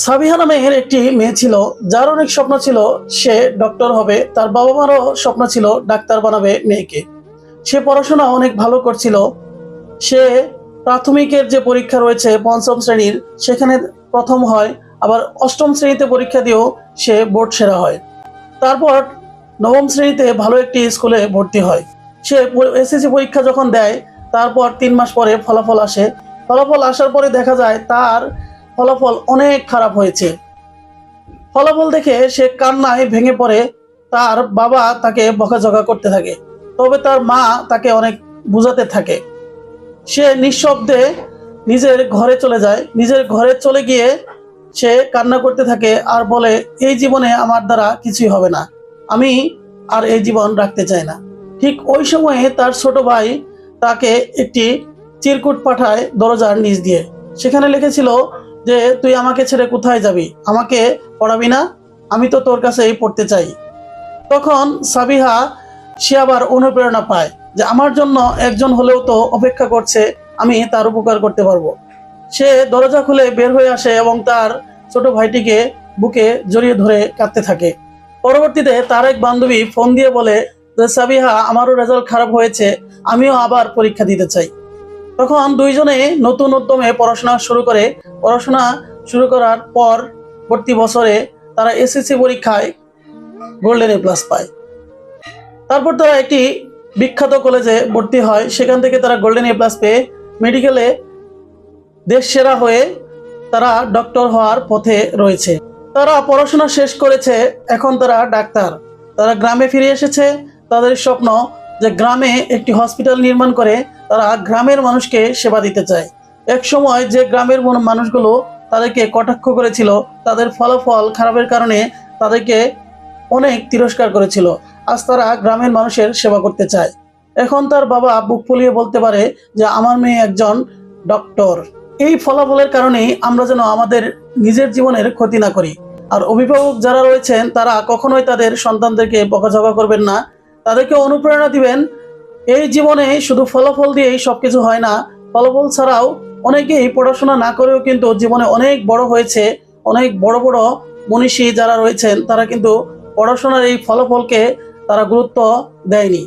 সাবিহা নামের একটি মেয়ে ছিল, যার অনেক স্বপ্ন ছিল সে ডক্টর হবে। তার বাবা মারও স্বপ্ন ছিল ডাক্তার বানাবে মেয়েকে। সে পড়াশোনা অনেক ভালো করছিল। সে প্রাথমিকের যে পরীক্ষা রয়েছে পঞ্চম শ্রেণীর, সেখানে প্রথম হয়। আবার অষ্টম শ্রেণীতে পরীক্ষা দিয়েও সে বোর্ড সেরা হয়। তারপর নবম শ্রেণীতে ভালো একটি স্কুলে ভর্তি হয়। সে এসএসসি পরীক্ষা যখন দেয়, তারপর 3 মাস পরে ফলাফল আসে। ফলাফল আসার পরে দেখা যায় তার ফলাফল অনেক খারাপ হয়েছে। ফলাফল দেখে সে কান্নায় ভেঙে পড়ে। তার বাবা তাকে বকাঝকা করতে থাকে, তবে তার মা তাকে অনেক বোঝাতে থাকে। সে নিঃশব্দে নিজের ঘরে চলে যায়। নিজের ঘরে চলে গিয়ে সে কান্না করতে থাকে আর বলে, এই জীবনে আমার দ্বারা কিছুই হবে না, আমি আর এই জীবন রাখতে চাই না। ঠিক ওই সময়ে তার ছোট ভাই তাকে একটি চিরকুট পাঠায় দরজার নিচ দিয়ে। সেখানে লিখেছিল যে, তুই আমাকে ছেড়ে কোথায় যাবি, আমাকে পড়াবি না, আমি তো তোর কাছেই পড়তে চাই। তখন সাবিহা সে আবার অনুপ্রেরণা পায় যে আমার জন্য একজন হলেও তো অপেক্ষা করছে, আমি তার উপকার করতে পারবো। সে দরজা খুলে বের হয়ে আসে এবং তার ছোট ভাইটিকে বুকে জড়িয়ে ধরে কাঁদতে থাকে। পরবর্তীতে তার এক বান্ধবী ফোন দিয়ে বলে যে, সাবিহা, আমারও রেজাল্ট খারাপ হয়েছে, আমিও আবার পরীক্ষা দিতে চাই। তখন দুইজনে নতুন উদ্যমে পড়াশোনা শুরু করে। পড়াশোনা শুরু করার পর প্রতি বছরে তারা এসএসসি পরীক্ষায় গোল্ডেন এ প্লাস পায়। তারপর তারা একটি বিখ্যাত কলেজে ভর্তি হয়। সেখান থেকে তারা গোল্ডেন এ প্লাস পেয়ে মেডিকেলে দেশ সেরা হয়ে তারা ডক্টর হওয়ার পথে রয়েছে। তারা পড়াশোনা শেষ করেছে, এখন তারা ডাক্তার। তারা গ্রামে ফিরে এসেছে। তাদের স্বপ্ন যে গ্রামে একটি হসপিটাল নির্মাণ করে তারা গ্রামের মানুষকে সেবা দিতে চায়। এক সময় যে গ্রামের মানুষগুলো তাদেরকে কটাক্ষ করেছিল, তাদের ফলাফল খারাপের কারণে তাদেরকে অনেক তিরস্কার করেছিল, আজ তারা গ্রামের মানুষের সেবা করতে চায়। এখন তার বাবা বুক ফুলিয়ে বলতে পারে যে আমার মেয়ে একজন ডক্টর। এই ফলাফলের কারণেই আমরা যেন আমাদের নিজের জীবনের ক্ষতি না করি। আর অভিভাবক যারা রয়েছেন তারা কখনোই তাদের সন্তানদেরকে বকাঝকা করবেন না, তাদেরকে অনুপ্রেরণা দিবেন। এই জীবনে শুধু ফলাফল দিয়েই সবকিছু হয় না, ফলাফল ছাড়াও অনেকেই পড়াশোনা না করেও কিন্তু জীবনে অনেক বড় হয়েছে। অনেক বড় বড় মনীষী যারা রয়েছেন তারা কিন্তু পড়াশোনার এই ফলাফলকে তারা গুরুত্ব দেয়নি।